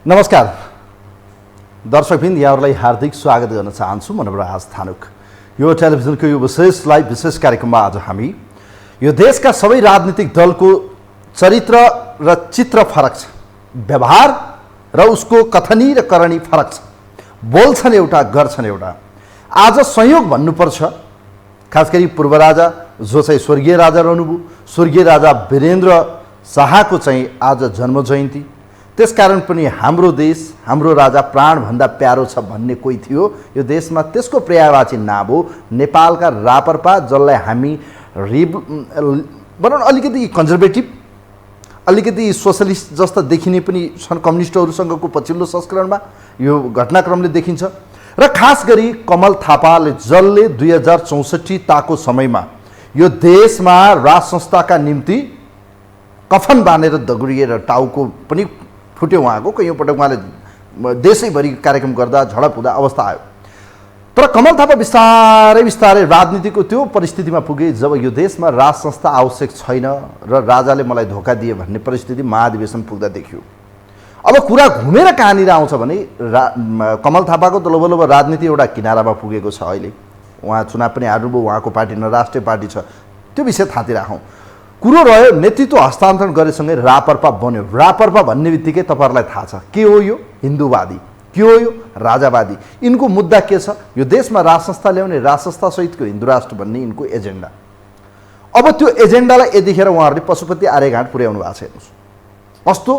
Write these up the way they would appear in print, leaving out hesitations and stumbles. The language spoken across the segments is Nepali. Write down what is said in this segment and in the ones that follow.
नमस्कार दर्शकवृन्द, यहाँहरूलाई हार्दिक स्वागत गर्न चाहन्छु। म नवराज थानुक। यो टेलिभिजनको यो विशेष लाइभ विशेष कार्यक्रममा आज हामी यो देशका सबै राजनीतिक दलको चरित्र र चित्र फरक छ, व्यवहार र उसको कथनी र करणी फरक छ। बोल्छन् एउटा, गर्छन् एउटा। आज संयोग भन्नुपर्छ, खास गरी पूर्व राजा जो चाहिँ स्वर्गीय राजा रहनुभयो, स्वर्गीय राजा वीरेन्द्र शाहको चाहिँ आज जन्म जयन्ती। त्यसकारण पनि हाम्रो देश, हाम्रो राजा प्राणभन्दा प्यारो छ भन्ने कोही थियो यो देशमा। त्यसको पर्यायवाची नाम हो नेपालका रापरपा, जसलाई हामी भनौँ अलिकति कन्जर्भेटिभ, अलिकति सोसलिस्ट जस्ता देखिने पनि छन् कम्युनिस्टहरूसँगको पछिल्लो संस्करणमा यो घटनाक्रमले देखिन्छ। र खास गरी कमल थापाले, जसले 2064 ताको समयमा यो देशमा राज संस्थाका निम्ति कफन बाँधेर दगुरिएर टाउको पनि फुट्यो उहाँको। कयौँ पटक उहाँले देशैभरि कार्यक्रम गर्दा झडप हुँदा अवस्था आयो। तर कमल थापा बिस्तारै बिस्तारै राजनीतिको त्यो परिस्थितिमा पुगे जब यो देशमा राज संस्था आवश्यक छैन र राजाले मलाई धोका दिए भन्ने परिस्थिति महाधिवेशन पुग्दा देखियो। अब कुरा घुमेर कहाँनिर आउँछ भने कमल थापाको त लोभ राजनीति एउटा किनारामा पुगेको छ। अहिले उहाँ चुनाव पनि हार्नुभयो, उहाँको पार्टी न राष्ट्रिय पार्टी छ, त्यो विषय थाती राखौँ। कुरो रह्यो नेतृत्व हस्तान्तरण गरेसँगै रापरपा बन्यो। रापरपा भन्ने बित्तिकै तपाईँहरूलाई थाहा छ के हो यो हिन्दूवादी, के हो यो राजावादी। यिनको मुद्दा के छ? यो देशमा राज संस्था ल्याउने, राज संस्था सहितको हिन्दू राष्ट्र भन्ने यिनको एजेन्डा। अब त्यो एजेन्डालाई यतिखेर उहाँहरूले पशुपति आर्यघाट पुर्याउनु भएको छ। हेर्नुहोस् कस्तो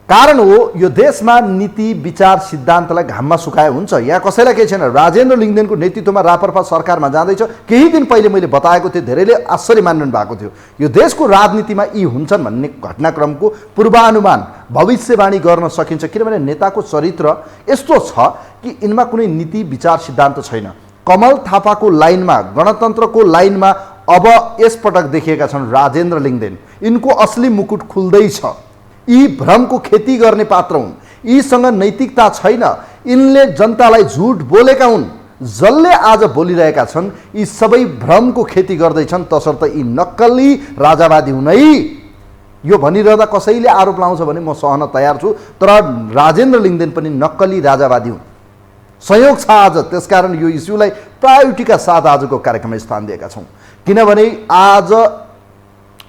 कारण हो। यो देशमा नीति विचार सिद्धान्तलाई घाममा सुकाए हुन्छ। यहाँ कसैलाई केही छैन। राजेन्द्र लिङ्गदेनको नेतृत्वमा रापरपा सरकारमा जाँदैछ। केही दिन पहिले मैले बताएको थिएँ, धेरैले आश्चर्य मान्नु भएको थियो। यो देशको राजनीतिमा यी हुन्छन् भन्ने घटनाक्रमको पूर्वानुमान, भविष्यवाणी गर्न सकिन्छ। किनभने नेताको चरित्र यस्तो छ कि यिनमा कुनै नीति विचार सिद्धान्त छैन। कमल थापाको लाइनमा, गणतन्त्रको लाइनमा अब यसपटक देखिएका छन् राजेन्द्र लिङ्गदेन। यिनको असली मुकुट खुल्दैछ। यी भ्रमको खेती गर्ने पात्र हुन्। यीसँग नैतिकता छैन। यिनले जनतालाई झुट बोलेका हुन्। जसले आज बोलिरहेका छन् यी सबै भ्रमको खेती गर्दैछन्, तसर्थ यी नक्कली राजावादी हुन् है। यो भनिरहँदा कसैले आरोप लाउँछ भने म सहन तयार छु, तर राजेन्द्र लिङ्गदेन पनि नक्कली राजावादी हुन्। संयोग छ आज, त्यसकारण यो इस्युलाई प्रायोरिटीका साथ आजको कार्यक्रममा स्थान दिएका छौँ। किनभने आज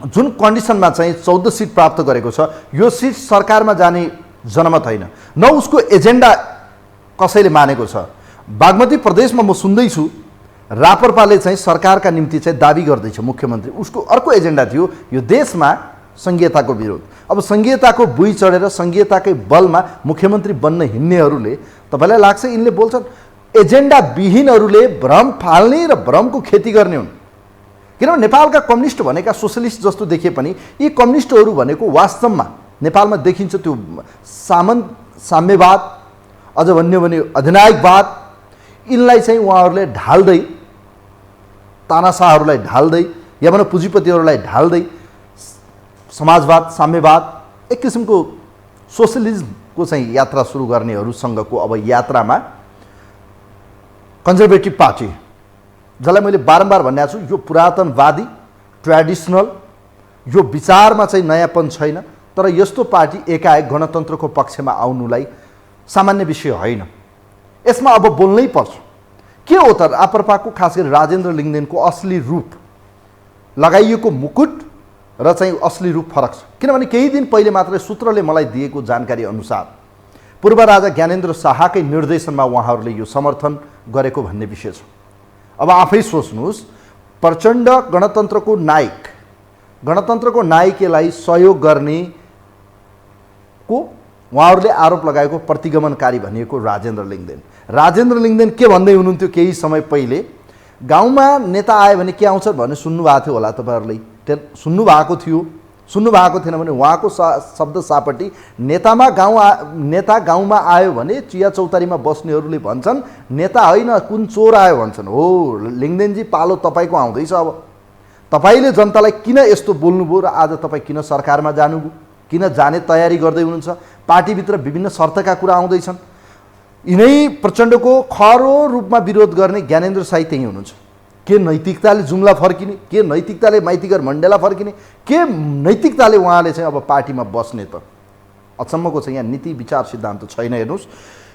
जुन कन्डिसनमा चाहिँ 14 सिट प्राप्त गरेको छ, यो सिट सरकारमा जाने जनमत होइन, न उसको एजेन्डा कसैले मानेको छ। बागमती प्रदेशमा म सुन्दैछु रापरपाले चाहिँ सरकारका निम्ति चाहिँ दाबी गर्दैछ मुख्यमन्त्री। उसको अर्को एजेन्डा थियो यो देशमा संघीयताको विरोध। अब संघीयताको बुई चढेर संघीयताकै बलमा मुख्यमन्त्री बन्न हिँड्नेहरूले, तपाईँलाई लाग्छ यिनले बोल्छन् एजेन्डा विहीनहरूले भ्रम फाल्ने र भ्रमको खेती गर्ने हुन्। किनभने नेपालका कम्युनिस्ट भनेका सोसलिस्ट जस्तो देखिए पनि यी कम्युनिस्टहरू भनेको वास्तवमा नेपालमा देखिन्छ त्यो साम्यवाद, अझ भन्यो भने अधिनायकवाद, यिनलाई चाहिँ उहाँहरूले ढाल्दै, तानाशाहहरूलाई ढाल्दै या भनौँ पुँजीपतिहरूलाई ढाल्दै समाजवाद, साम्यवाद, एक किसिमको सोसलिजमको चाहिँ यात्रा सुरु गर्नेहरूसँगको अब यात्रामा कन्जर्भेटिभ पार्टी, जसलाई मैले बारम्बार भनेको छु यो पुरातनवादी ट्रेडिसनल, यो विचारमा चाहिँ नयाँपन छैन। तर यस्तो पार्टी एकाएक गणतन्त्रको पक्षमा आउनुलाई सामान्य विषय होइन। यसमा अब बोल्नै पर्छ। के हो त रापरपाको खास गरी राजेन्द्र लिङ्गदेनको असली रूप, लगाइएको मुकुट र चाहिँ असली रूप फरक छ। किनभने केही दिन पहिले मात्रै सूत्रले मलाई दिएको जानकारी अनुसार पूर्व राजा ज्ञानेन्द्र शाहकै निर्देशनमा उहाँहरूले यो समर्थन गरेको भन्ने विषय छ। अब आफै सोच्नुहोस्, प्रचण्ड गणतन्त्रको नायकलाई सहयोग गर्ने को उहाँहरूले आरोप लगाएको प्रतिगमनकारी भनिएको राजेन्द्र लिङ्गदेन के भन्दै हुनुहुन्थ्यो केही समय पहिले? गाउँमा नेता आयो भने के आउँछ भने सुन्नुभएको थियो होला तपाईँहरूले, सुन्नुभएको थिएन भने उहाँको शब्द सापट्टि नेता गाउँमा आयो भने चिया चौतारीमा बस्नेहरूले भन्छन् नेता होइन कुन चोर आयो भन्छन्। हो लिङ्गदेनजी, पालो तपाईँको आउँदैछ। अब तपाईँले जनतालाई किन यस्तो बोल्नुभयो र आज तपाईँ किन सरकारमा जानुभयो, किन जाने तयारी गर्दै हुनुहुन्छ? पार्टीभित्र विभिन्न शर्तका कुरा आउँदैछन्। यिनै प्रचण्डको खरो रूपमा विरोध गर्ने ज्ञानेन्द्र शाही त्यही हुनुहुन्छ। के नैतिकताले जुम्ला फर्किने, के नैतिकताले माइतीघर मण्डेला फर्किने, के नैतिकताले उहाँले चाहिँ अब पार्टीमा बस्ने त? अचम्मको छ यहाँ नीति विचार सिद्धान्त छैन। हेर्नुहोस्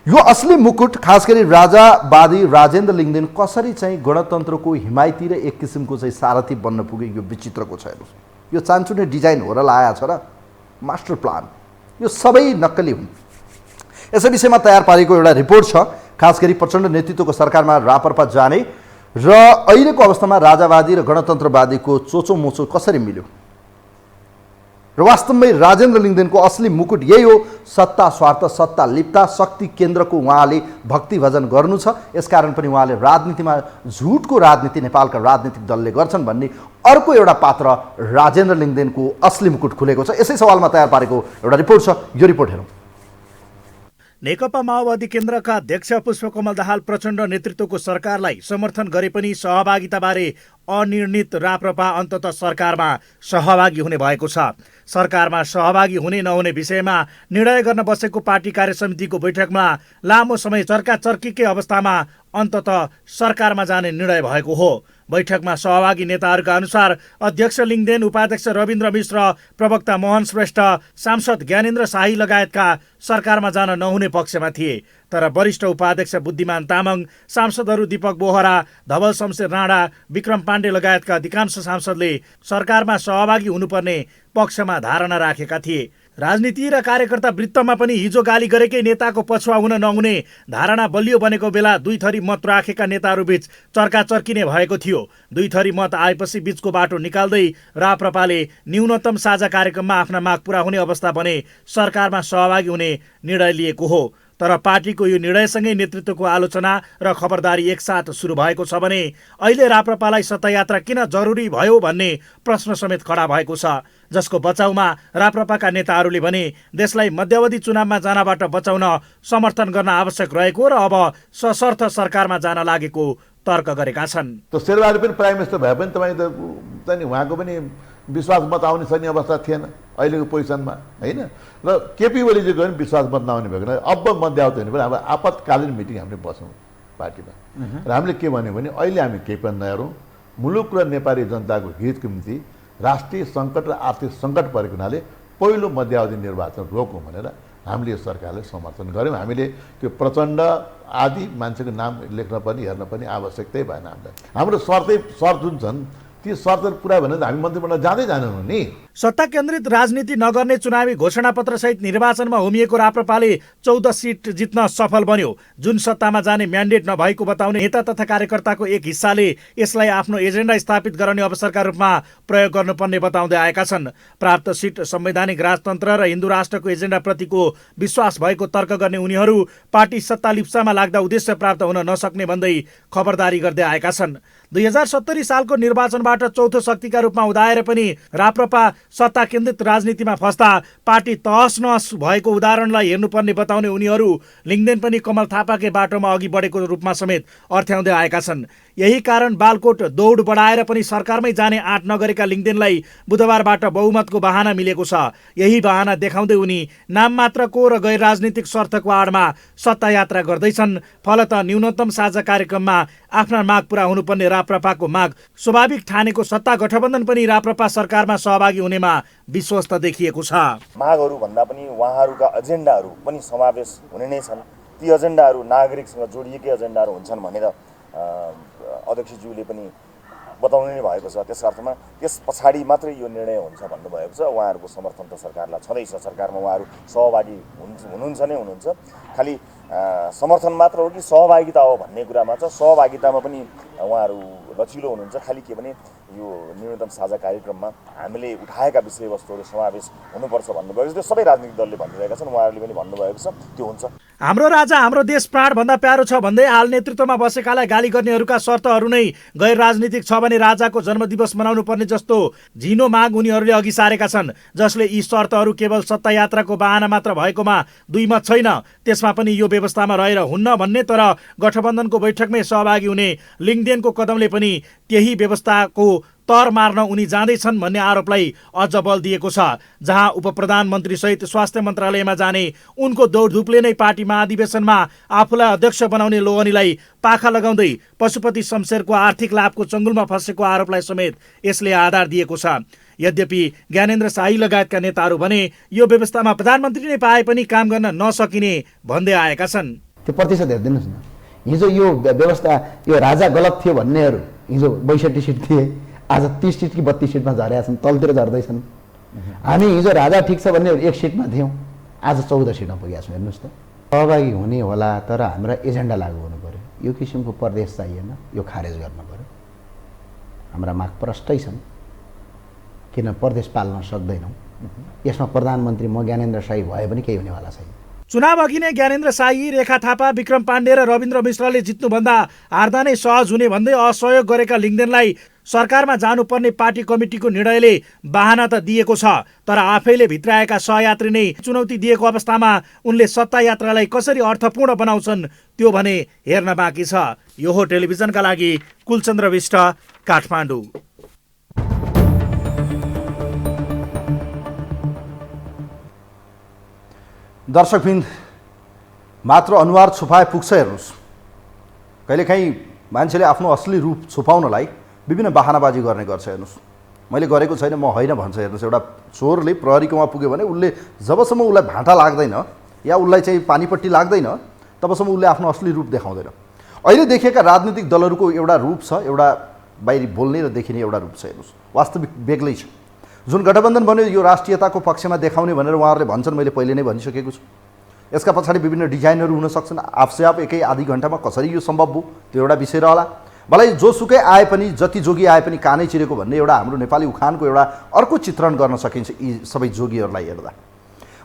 यो असली मुकुट खास गरी राजावादी राजेन्द्र लिङ्गदेन कसरी चाहिँ गणतन्त्रको हिमायती र एक किसिमको चाहिँ सारथी बन्न पुगे यो विचित्रको छ। हेर्नुहोस् यो चान्चुने डिजाइन हो र लाया छ र मास्टर प्लान यो सबै नक्कली हुन्। यसै विषयमा तयार पारेको एउटा रिपोर्ट छ खास गरी प्रचण्ड नेतृत्वको सरकारमा राप्रपा जाने र अहिलेको अवस्थामा राजावादी र गणतन्त्रवादीको चोचो मोचो कसरी मिल्यो र वास्तवमै राजेन्द्र लिङ्गदेनको असली मुकुट यही हो। सत्ता स्वार्थ सत्ता लिप्ता शक्ति केन्द्रको उहाँले भक्ति भजन गर्नु छ। यसकारण पनि उहाँले राजनीतिमा झुटको राजनीति नेपालका राजनीतिक दलले गर्छन् भन्ने अर्को एउटा पात्र राजेन्द्र लिङ्गदेनको असली मुकुट खुलेको छ। यसै सवालमा तयार पारेको एउटा रिपोर्ट छ, यो रिपोर्ट हेरौँ। नेकपा माओवादी केन्द्रका अध्यक्ष पुष्पकमल दाहाल प्रचण्ड नेतृत्वको सरकारलाई समर्थन गरे पनि सहभागिताबारे अनिर्णित राप्रपा अन्ततः सरकारमा सहभागी हुने भएको छ। सरकारमा सहभागी हुने नहुने विषयमा निर्णय गर्न बसेको पार्टी कार्य समितिको बैठकमा लामो समय चर्काचर्कीकै अवस्थामा अन्ततः सरकारमा जाने निर्णय भएको हो। बैठकमा सहभागी नेताहरूका अनुसार अध्यक्ष लिङ्गदेन, उपाध्यक्ष रविन्द्र मिश्र, प्रवक्ता मोहन श्रेष्ठ, सांसद ज्ञानेन्द्र शाही लगायतका सरकारमा जान नहुने पक्षमा थिए। तर वरिष्ठ उपाध्यक्ष बुद्धिमान तामाङ, सांसदहरू दीपक बोहरा, धवल शमशेर राणा, विक्रम पाण्डे लगायतका अधिकांश सांसदले सरकारमा सहभागी हुनुपर्ने पक्षमा धारणा राखेका थिए। राजनीति र कार्यकर्ता वृत्तमा पनि हिजो गाली गरेकै नेताको पछुवा हुन नहुने धारणा बलियो बनेको बेला दुई थरी मत राखेका नेताहरूबीच चर्काचर्की नै भएको थियो। दुई थरी मत आएपछि बीचको बाटो निकाल्दै राप्रपाले न्यूनतम साझा कार्यक्रममा आफ्ना माग पूरा हुने अवस्था बने सरकारमा सहभागी हुने निर्णय लिएको हो। तर पार्टीको यो निर्णयसँगै नेतृत्वको आलोचना र खबरदारी एकसाथ सुरु भएको छ भने अहिले राप्रपालाई सत्ता यात्रा किन जरुरी भयो भन्ने प्रश्न समेत खडा भएको छ, जसको बचाउमा राप्रपाका नेताहरूले भने देशलाई मध्यावधि चुनावमा जानबाट बचाउन समर्थन गर्न आवश्यक रहेको र अब सशर्त सरकारमा जान लागेको तर्क गरेका छन्। त शेरबहादुर पनि प्राइम मिनिस्टर भए पनि तपाईँ त नि उहाँको पनि विश्वास मत आउने छैन अवस्था थिएन अहिलेको पोजिसनमा होइन। र केपी ओलीजी गयो भने विश्वास मत नआउने भएको अब मध्यावधि हुने पनि अब आपतकालीन मिटिङ हामीले बस्यौँ पार्टीमा र हामीले के भन्यो भने अहिले हामी केही पनि नहेरौँ, मुलुक र नेपाली जनताको हितको निम्ति राष्ट्रिय सङ्कट र आर्थिक सङ्कट परेको हुनाले पहिलो मध्यावधि निर्वाचन रोकौँ भनेर हामीले यो सरकारलाई समर्थन गऱ्यौँ। हामीले त्यो प्रचण्ड आदि मान्छेको नाम लेख्न पनि हेर्न पनि आवश्यकतै भएन। हामीलाई हाम्रो शर्त जुन छन् ती शर्तहरू पुरा भनेर हामी मन्त्रीमण्डल जाँदै जानेनौँ नि। सत्ता केन्द्रित राजनीति नगर्ने चुनावी घोषणापत्र सहित निर्वाचनमा होमिएको राप्रपाले 14 सिट जित्न सफल बन्यो। जुन सत्तामा जाने म्यान्डेट नभएको बताउने नेता तथा कार्यकर्ताको एक हिस्साले यसलाई आफ्नो एजेन्डा स्थापित गराउने अवसरका रूपमा प्रयोग गर्नुपर्ने बताउँदै आएका छन्। प्राप्त सिट संवैधानिक राजतन्त्र र हिन्दू राष्ट्रको एजेन्डा प्रतिको विश्वास भएको तर्क गर्ने उनीहरू पार्टी सत्ता लिप्सामा लाग्दा उद्देश्य प्राप्त हुन नसक्ने भन्दै खबरदारी गर्दै आएका छन्। 2070 सालको निर्वाचनबाट चौथो शक्तिका रूपमा उदाएर पनि राप्रपा सत्ता केन्द्रित राजनीतिमा फस्दा पार्टी तहस नहस भएको उदाहरणलाई हेर्नुपर्ने बताउने उनीहरू लिङ्गदेन पनि कमल थापाकै बाटोमा अघि बढेको रूपमा समेत अर्थ्याउँदै आएका छन्। यही कारण बालकोट दौड बढाएर पनि सरकारमै जाने आँट नगरेका लिङ्गदेनलाई बुधबारबाट बहुमतको बहाना मिलेको छ। यही बहाना देखाउँदै उनी नाम मात्रको र गैर राजनीतिक स्वार्थको आडमा सत्ता यात्रा गर्दैछन्। फलत न्यूनतम साझा कार्यक्रममा आफ्ना माग पूरा हुनुपर्ने राप्रपाको माग स्वाभाविक ठानेको सत्ता गठबन्धन पनि राप्रपा सरकारमा सहभागी हुनेमा विश्वस्त देखिएको छ। मागहरू भन्दा पनि उहाँहरूका एजेन्डाहरू पनि समावेश हुने नै छन्। ती एजेन्डाहरू नागरिकसँग जोडिएकै एजेन्डाहरू हुन्छन् भनेर अध्यक्षज्यूले पनि बताउनु नै भएको छ। त्यस अर्थमा त्यस पछाडि मात्रै यो निर्णय हुन्छ भन्नुभएको छ। उहाँहरूको समर्थन त सरकारलाई छँदैछ, सरकारमा उहाँहरू सहभागी हुनुहुन्छ नै हुनुहुन्छ। खालि समर्थन मात्र हो कि सहभागिता हो भन्ने कुरामा छ। सहभागितामा पनि उहाँहरू लचिलो हुनुहुन्छ। खालि के भने यो न्यूनतम साझा कार्यक्रममा हामीले उठाएका विषयवस्तुहरू समावेश हुनुपर्छ भन्नुभएको छ। त्यो सबै राजनीतिक दलले भनिरहेका छन्, उहाँहरूले पनि भन्नुभएको छ त्यो हुन्छ। हाम्रो राजा हाम्रो देश प्राणभन्दा प्यारो छ भन्दै हाल नेतृत्वमा बसेकालाई गाली गर्नेहरूका शर्तहरू नै गैर राजनीतिक छ भने राजाको जन्मदिवस मनाउनु पर्ने जस्तो झिनो माग उनीहरूले अघि सारेका छन्, जसले यी शर्तहरू केवल सत्ता यात्राको बहाना मात्र भएकोमा दुई मत छैन। त्यसमा पनि यो व्यवस्थामा रहेर हुन्न भन्ने तर गठबन्धनको बैठकमै सहभागी हुने लिङ्गदेनको कदमले पनि त्यही व्यवस्थाको तर मार्न उनी जाँदैछन् भन्ने आरोपलाई अझ बल दिएको छ। जहाँ उपप्रधानमन्त्री सहित स्वास्थ्य मन्त्रालयमा जाने उनको दौडधुपले नै पार्टी महाधिवेशनमा आफूलाई अध्यक्ष बनाउने लोहनीलाई पाखा लगाउँदै पशुपति शमशेरको आर्थिक लाभको चङ्गुलमा फँसेको आरोपलाई समेत यसले आधार दिएको छ। यद्यपि ज्ञानेन्द्र शाही लगायतका नेताहरू भने यो व्यवस्थामा प्रधानमन्त्री नै पाए पनि काम गर्न नसकिने भन्दै आएका छन्। त्यो प्रतिशत हेरिदिनुहोस् न, हिजो यो व्यवस्था यो राजा गलत थियो भन्नेहरू हिजो 62 सिट थिए, आज 30 सिट कि 32 सिटमा झरेका छन्, तलतिर झर्दैछन्। हामी हिजो राजा ठिक छ भन्नेहरू 1 सिटमा थियौँ, आज 14 सिटमा पुगेका छौँ। हेर्नुहोस् त, सहभागी हुने होला तर हाम्रा एजेन्डा लागू हुनु पर्यो। यो किसिमको प्रदेश चाहिएन, यो खारेज गर्न पर्यो। हाम्रा माग प्रष्टै छन्, किन प्रदेश पाल्न सक्दैनौँ। यसमा प्रधानमन्त्री म ज्ञानेन्द्र शाही भए पनि केही हुनेवाला छैन। चुनाव अघि नै ज्ञानेन्द्र शाही, रेखा थापा, विक्रम पाण्डे र रविन्द्र मिश्रले जित्नुभन्दा हार्दा नै सहज हुने भन्दै असहयोग गरेका लिङ्गदेनलाई सरकारमा जानुपर्ने पार्टी कमिटीको निर्णयले बहाना त दिएको छ, तर आफैले भित्राएका सहयात्री नै चुनौती दिएको अवस्थामा उनले सत्ता यात्रालाई कसरी अर्थपूर्ण बनाउँछन् त्यो भने हेर्न बाँकी छ। यो हो टेलिभिजनका लागि कुलचन्द्र विष्ट, काठमाडौँ। दर्शकबिन, मात्र अनुहार छुपाए पुग्छ। हेर्नुहोस्, कहिलेकाहीँ मान्छेले आफ्नो असली रूप छुपाउनलाई विभिन्न बहानाबाजी गर्ने गर्छ। हेर्नुहोस्, मैले गरेको छैन, म होइन भन्छ। हेर्नुहोस्, एउटा चोरले प्रहरीकोमा पुग्यो भने उसले जबसम्म उसलाई भाँटा लाग्दैन या उसलाई चाहिँ पानीपट्टी लाग्दैन तबसम्म उसले आफ्नो असली रूप देखाउँदैन। अहिले देखिएका राजनीतिक दलहरूको एउटा रूप छ, एउटा बाहिरी बोल्ने र देखिने एउटा रूप छ। हेर्नुहोस्, वास्तविक बेग्लै छ। जुन गठबन्धन बन्यो यो राष्ट्रियताको पक्षमा देखाउने भनेर उहाँहरूले भन्छन्, मैले पहिले नै भनिसकेको छु। यसका पछाडि विभिन्न डिजाइनहरू हुन सक्छन्। आफसे आप एकै आधी घन्टामा कसरी यो सम्भव भयो त्यो एउटा विषय रहला। भलै जोसुकै आए पनि, जति जोगी आए पनि कानै चिरेको भन्ने एउटा हाम्रो नेपाली उखानको एउटा अर्को चित्रण गर्न सकिन्छ यी सबै जोगीहरूलाई हेर्दा।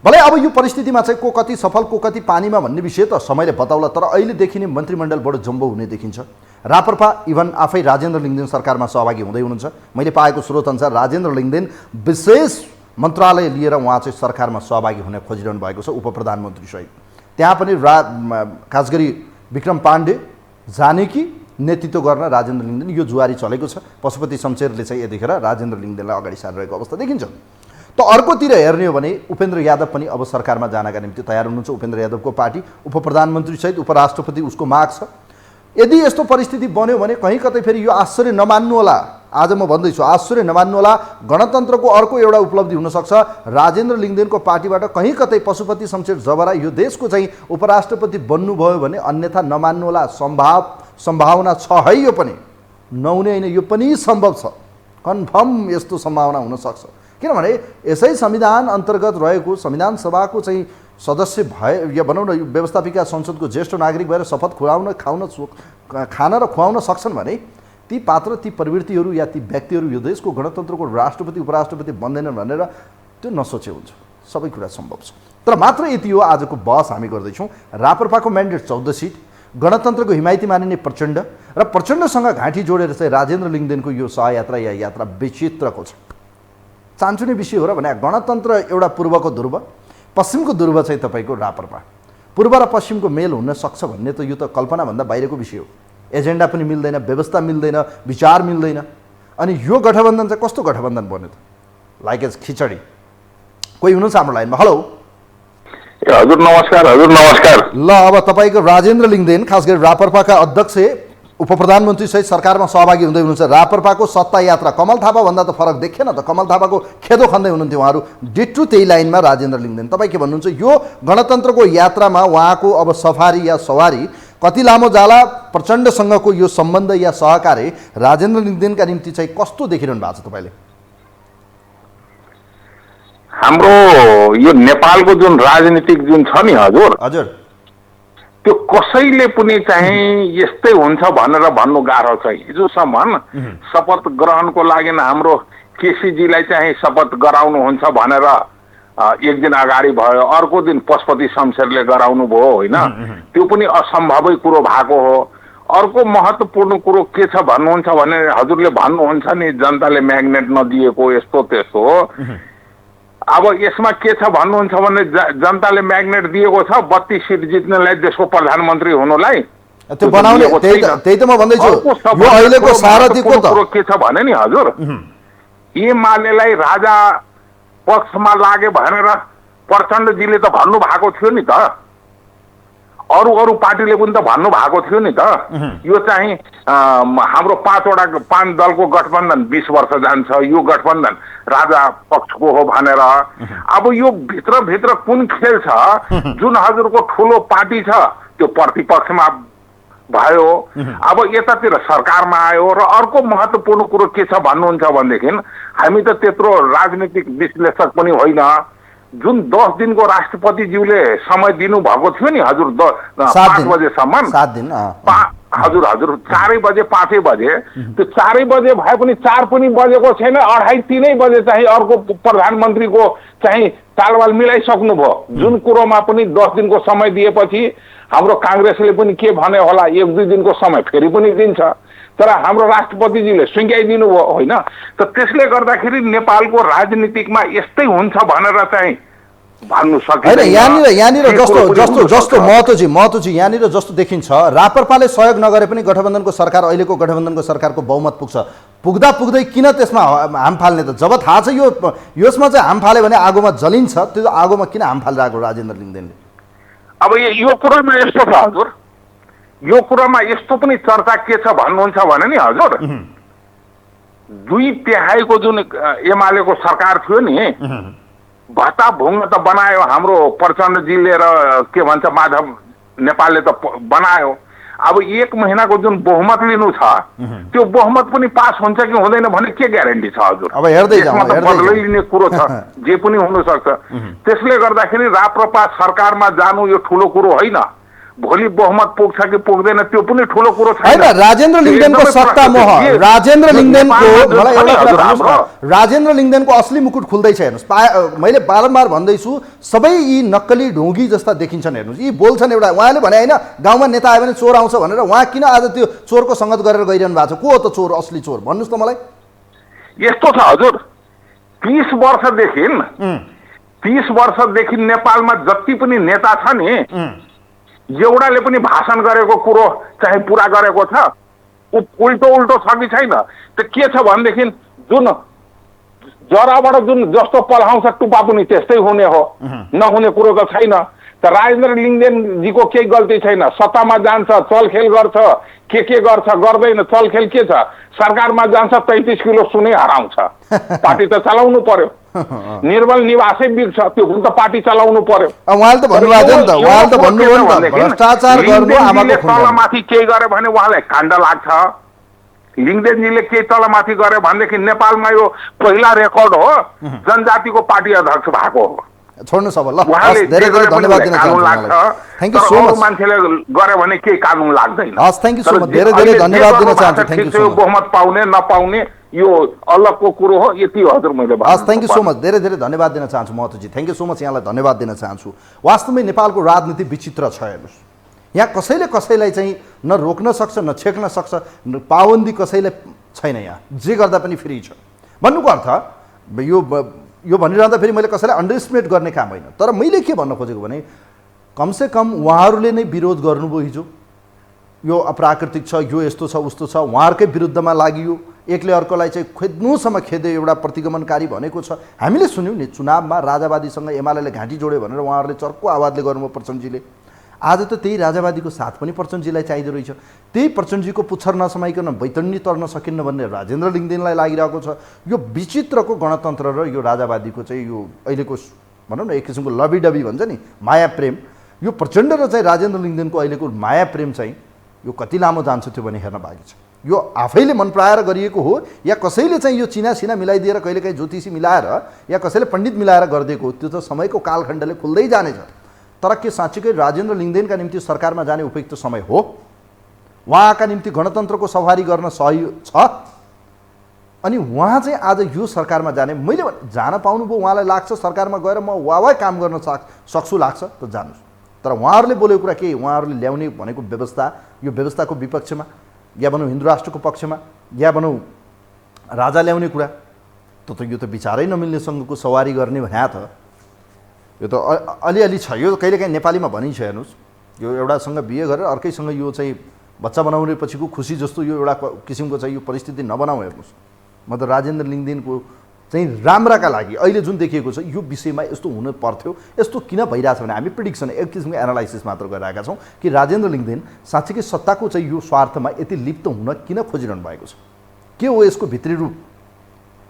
भलै अब यो परिस्थितिमा चाहिँ को कति सफल को कति पानीमा भन्ने विषय त समयले बताउला, तर अहिले देखिने मन्त्रीमण्डल बडो जम्बो हुने देखिन्छ। राप्रपा इभन आफै राजेन्द्र लिङ्गदेन सरकारमा सहभागी हुँदै हुनुहुन्छ। मैले पाएको स्रोत अनुसार राजेन्द्र लिङ्गदेन विशेष मन्त्रालय लिएर उहाँ चाहिँ सरकारमा सहभागी हुन खोजिरहनु भएको छ, उप प्रधानमन्त्री सहित। त्यहाँ पनि खास गरी विक्रम पाण्डे जाने कि नेतृत्व गर्न राजेन्द्र लिङ्गदेन, यो जुवारी चलेको छ। पशुपति शमशेरले चाहिँ यतिखेर राजेन्द्र लिङ्गदेनलाई अगाडि सारिरहेको अवस्था देखिन्छ। त अर्कोतिर हेर्ने हो भने उपेन्द्र यादव पनि अब सरकारमा जानका निम्ति तयार हुनुहुन्छ। उपेन्द्र यादवको पार्टी उप प्रधानमन्त्री सहित उपराष्ट्रपति उसको माग छ। यदि यस्तो परिस्थिति बन्यो भने कहीँ कतै फेरि यो आश्चर्य नमान्नु होला, आज म भन्दैछु आश्चर्य नमान्नु होला, गणतन्त्रको अर्को एउटा उपलब्धि हुनसक्छ। राजेन्द्र लिङ्गदेनको पार्टीबाट कहीँ कतै पशुपति शमशेर जबरा यो देशको चाहिँ उपराष्ट्रपति बन्नुभयो भने अन्यथा नमान्नु होला, सम्भावना छ है। यो पनि नहुने होइन, यो पनि सम्भव छ, कन्फर्म यस्तो सम्भावना हुनसक्छ। किनभने यसै संविधान अन्तर्गत रहेको संविधान सभाको चाहिँ सदस्य भए या भनौँ न यो व्यवस्थापिका संसदको ज्येष्ठ नागरिक भएर शपथ खान र खुवाउन सक्छन् भने ती पात्र, ती प्रवृत्तिहरू या ती व्यक्तिहरू यो देशको गणतन्त्रको राष्ट्रपति उपराष्ट्रपति बन्दैनन् भनेर त्यो नसोचे हुन्छ। सबै कुरा सम्भव छ। तर मात्र यति हो आजको बहस हामी गर्दैछौँ। राप्रपाको म्यान्डेट 14 सिट, गणतन्त्रको हिमायती मानिने प्रचण्ड र प्रचण्डसँग घाँटी जोडेर चाहिँ राजेन्द्र लिङ्गदेनको यो सहयात्रा या यात्रा विचित्रको छ। चान्चुने विषय हो र भने गणतन्त्र एउटा पूर्वको ध्रुव, पश्चिमको ध्रुव चाहिँ तपाईँको राप्रपा। पूर्व र पश्चिमको मेल हुन सक्छ भन्ने त यो त कल्पनाभन्दा बाहिरको विषय हो। एजेन्डा पनि मिल्दैन, व्यवस्था मिल्दैन, विचार मिल्दैन। अनि यो गठबन्धन चाहिँ कस्तो गठबन्धन बन्यो त? लाइक एज खिचडी। कोही हुनुहुन्छ हाम्रो लाइनमा? हेलो हजुर नमस्कार। हजुर नमस्कार। ल, अब तपाईँको राजेन्द्र लिङ्गदेन खास गरी राप्रपाका अध्यक्ष उप प्रधानमन्त्री सहित सरकारमा सहभागी हुँदै हुनुहुन्छ। राप्रपाको सत्ता यात्रा कमल थापा भन्दा त फरक देखिएन त। कमल थापाको खेदो खन्दै हुनुहुन्थ्यो उहाँहरू, डिट्टु त्यही लाइनमा राजेन्द्र लिङ्गदेन। तपाईँ के भन्नुहुन्छ यो गणतन्त्रको यात्रामा उहाँको अब सफारी या सवारी कति लामो जाला? प्रचण्डसँगको यो सम्बन्ध या सहकार्य राजेन्द्र लिङ्गदेनका निम्ति चाहिँ कस्तो देखिरहनु भएको छ तपाईँले? हाम्रो यो नेपालको जुन राजनीतिक जुन छ नि हजुर, त्यो कसैले पनि चाहिँ यस्तै हुन्छ भनेर भन्नु गाह्रो छ। हिजोसम्म शपथ ग्रहणको लागि हाम्रो केसीजीलाई चाहिँ शपथ गराउनुहुन्छ भनेर एक दिन अगाडि भयो, अर्को दिन पशुपति शमशेरले गराउनु भयो होइन, त्यो पनि असम्भवै कुरो भएको हो। अर्को महत्त्वपूर्ण कुरो के छ भन्नुहुन्छ भने हजुरले भन्नुहुन्छ नि जनताले म्याग्नेट नदिएको यस्तो त्यस्तो। अब यसमा के छ भन्नुहुन्छ भने जनताले म्याग्नेट दिएको छ 32 सिट जित्नेलाई, देशको प्रधानमन्त्री हुनुलाई। त्यो बनाउने त्यही त म भन्दैछु। यो अहिलेको सारथी को त के छ भने नि हजुर, एमालेलाई राजा पक्षमा लागे भनेर प्रचण्डजीले त भन्नु भएको थियो नि त। अरू अरू पार्टीले पनि त भन्नु भएको थियो नि त यो चाहिँ हाम्रो 5 दलको गठबन्धन 20 वर्ष जान्छ, यो गठबन्धन राजा पक्षको हो भनेर। अब यो भित्र कुन खेल छ? जुन हजुरको ठुलो पार्टी छ त्यो प्रतिपक्षमा भयो, अब यतातिर सरकारमा आयो। र अर्को महत्त्वपूर्ण कुरो के छ भन्नुहुन्छ भनेदेखि हामी त त्यत्रो राजनीतिक विश्लेषक पनि होइन। जुन 10 दिनको राष्ट्रपतिज्यूले समय दिनुभएको थियो नि हजुर, 5 बजेसम्म, 7 दिन हजुर 4 बजे 5 बजे, त्यो 4 बजे भए पनि 4 पनि बजेको छैन, 2:30 बजे चाहिँ अर्को प्रधानमन्त्रीको चाहिँ तालवाल मिलाइसक्नु भयो। जुन कुरोमा पनि 10 दिनको समय दिएपछि हाम्रो काङ्ग्रेसले पनि के भने होला, 1-2 दिनको समय फेरि पनि दिन्छ, तर हाम्रो राष्ट्रपतिजीले सुङ्ग्याइदिनु भयो होइन। त त्यसले गर्दाखेरि नेपालको राजनीतिकमा यस्तै हुन्छ भनेर चाहिँ भन्नु सकिँदैन। यहाँनिर जस्तो महतोजी यहाँनिर जस्तो देखिन्छ, राप्रपाले सहयोग नगरे पनि गठबन्धनको सरकार, अहिलेको गठबन्धनको सरकारको बहुमत पुग्दै किन त्यसमा हाम फाल्ने त? जब थाहा छ यसमा चाहिँ हाम फाल्यो भने आगोमा जलिन्छ, त्यो आगोमा किन हाम फालिरहेको राजेन्द्र लिङ्गदेनले? अब यो कुरामा यस्तो छ हजुर, यो कुरामा यस्तो पनि चर्चा के छ भन्नुहुन्छ भने नि हजुर, 2/3 को जुन एमालेको सरकार थियो नि, भत्ता भुङ्ग त बनायो हाम्रो प्रचण्डजीले र के भन्छ माधव नेपालले त बनायो। अब 1 महिनाको जुन बहुमत लिनु छ त्यो बहुमत पनि पास हुन्छ कि हुँदैन भने के ग्यारेन्टी छ हजुर? अब हेर्दै बदलै लिने कुरो छ, जे पनि हुन सक्छ। त्यसले गर्दाखेरि राप्रपा सरकारमा जानु यो ठुलो कुरो होइन। भोलि बहुमत पुग्छ कि पुग्दैन त्यो पनि ठुलो कुरो छैन। राजेन्द्र लिङ्गदेनको सत्ता मोह, राजेन्द्र लिङ्गदेनको असली मुकुट खुल्दैछ हेर्नुहोस्। मैले बारम्बार भन्दैछु, सबै यी नक्कली ढोंगी जस्ता देखिन्छन् हेर्नुहोस्। यी बोल्छन् एउटा, उहाँले भने होइन गाउँमा नेता आयो भने चोर आउँछ भनेर, उहाँ किन आज त्यो चोरको सङ्गत गरेर गइरहनु भएको छ? को हो त चोर, असली चोर भन्नुहोस् त मलाई। यस्तो छ हजुर, 30 वर्षदेखि नेपालमा जति पनि नेता छ नि, एउटाले पनि भाषण गरेको कुरो चाहिँ पुरा गरेको छ? उल्टो छ कि छैन? त्यो के छ भनेदेखि जुन जराबाट जुन जस्तो पल्हाउँछ टुप्पा पनि त्यस्तै हुने हो, नहुने कुरो त छैन। त राजेन्द्र लिङ्गदेनजीको केही गल्ती छैन। सत्तामा जान्छ, चलखेल गर्छ, के गर्छ गर्दैन, चलखेल के छ? सरकारमा जान्छ 33 किलो सुनै हराउँछ, पार्टी त चलाउनु पर्यो। निर्मल निवासै बिग्छ, त्यो पनि त पार्टी चलाउनु पर्यो। उहाँले त भन्नुभएको नि त, उहाँले त भन्नुभयो नि त भ्रष्टाचार गर्नु आमाको खुन। तलमाथि केही गरे भने उहाँलाई काण्ड लाग्छ। लिङ्गदेनजीले केही तलमाथि गरे भनेदेखि नेपालमा यो पहिला रेकर्ड हो जनजातिको पार्टी अध्यक्ष भएको हो। छोड्नुहोस् अब ल, धेरै धन्यवाद दिन चाहन्छु। Thank you so much. मान्छेले गरे भने केही कानुन लाग्दैन। हस्, थ्याङ्क यू सो मच, धेरै धन्यवाद दिन चाहन्छु। Thank you so much. बहुमत पाउने नपाउने यो अलगको कुरो हो, यति हजुर मैले भन्नु। हस्, थ्याङ्क यू सो मच, धेरै धन्यवाद दिन चाहन्छु Mahatoji. Thank you so much, यहाँलाई धन्यवाद दिन चाहन्छु। वास्तवमै नेपालको राजनीति विचित्र छ हेर्नुहोस्। यहाँ कसैलाई चाहिँ न रोक्न सक्छ न छेक्न सक्छ, पाबन्दी कसैलाई छैन। यहाँ जे गर्दा पनि फ्री छ भन्नुको अर्थ यो भनिरहँदा फेरि मैले कसैलाई अन्डर एस्टिमेट गर्ने काम होइन। तर मैले के भन्न खोजेको भने कमसेकम उहाँहरूले नै विरोध गर्नुभयो हिजो, यो अप्राकृतिक छ, यो यस्तो छ उस्तो छ, उहाँहरूकै विरुद्धमा लागियो, एकले अर्कोलाई चाहिँ खेद्नुसम्म खेद्यो, एउटा प्रतिगमनकारी भनेको छ। हामीले सुन्यौँ नि चुनावमा राजावादीसँग एमालेले घाँटी जोड्यो भनेर उहाँहरूले चर्को आवाजले गर्नुभयो प्रचण्डजीले। आज त त्यही राजावादीको साथ पनि प्रचण्डजीलाई चाहिँदो रहेछ। त्यही प्रचण्डजीको पुच्छर नसमाइकन बैतरणी तर्न सकिन्न भन्ने राजेन्द्र लिङ्गदेनलाई लागिरहेको छ। यो विचित्रको गणतन्त्र र यो राजावादीको चाहिँ यो अहिलेको भनौँ न एक किसिमको लभी डबी भन्छ नि, माया प्रेम, यो प्रचण्ड र चाहिँ राजेन्द्र लिङ्गदेनको अहिलेको माया प्रेम चाहिँ यो कति लामो जान्छ त्यो भने हेर्न बाँकी छ। यो आफैले मन पराएर गरिएको हो या कसैले चाहिँ यो चिना सिना मिलाइदिएर कहिलेकाहीँ ज्योतिषी मिलाएर या कसैले पण्डित मिलाएर गरिदिएको हो, त्यो त समयको कालखण्डले खुल्दै जानेछ। तर के साँच्चीकै राजेन्द्र लिङ्गदेनका निम्ति सरकारमा जाने उपयुक्त समय हो? उहाँका निम्ति गणतन्त्रको सवारी गर्न सही छ? अनि उहाँ चाहिँ आज यो सरकारमा जाने, मैले जान पाउनुभयो, उहाँलाई लाग्छ सरकारमा गएर म वाह काम गर्न सक्छु लाग्छ त जानुहोस्। तर उहाँहरूले बोलेको कुरा के, उहाँहरूले ल्याउने भनेको व्यवस्था, यो व्यवस्थाको विपक्षमा या भनौँ हिन्दू राष्ट्रको पक्षमा या भनौँ राजा ल्याउने कुरा, यो त विचारै नमिल्ने सँगको सवारी गर्ने भन्या त यो त अलिअलि छ। यो कहिलेकाहीँ नेपालीमा भनिन्छ हेर्नुहोस्, यो एउटासँग बिहे गरेर अर्कैसँग यो चाहिँ बच्चा बनाउने पछिको खुसी जस्तो यो एउटा किसिमको चाहिँ यो परिस्थिति नबनाऊ हेर्नुहोस्। म त राजेन्द्र लिङ्गदेनको चाहिँ राम्राका लागि अहिले जुन देखिएको छ यो विषयमा यस्तो हुन पर्थ्यो, यस्तो किन भइरहेछ भने हामी प्रिडिक्सन एक किसिमको एनालाइसिस मात्र गरिरहेका छौँ कि राजेन्द्र लिङ्गदेन साँच्चीकै सत्ताको चाहिँ यो स्वार्थमा यति लिप्त हुन किन खोजिरहनु भएको छ, के हो यसको भित्री रूप,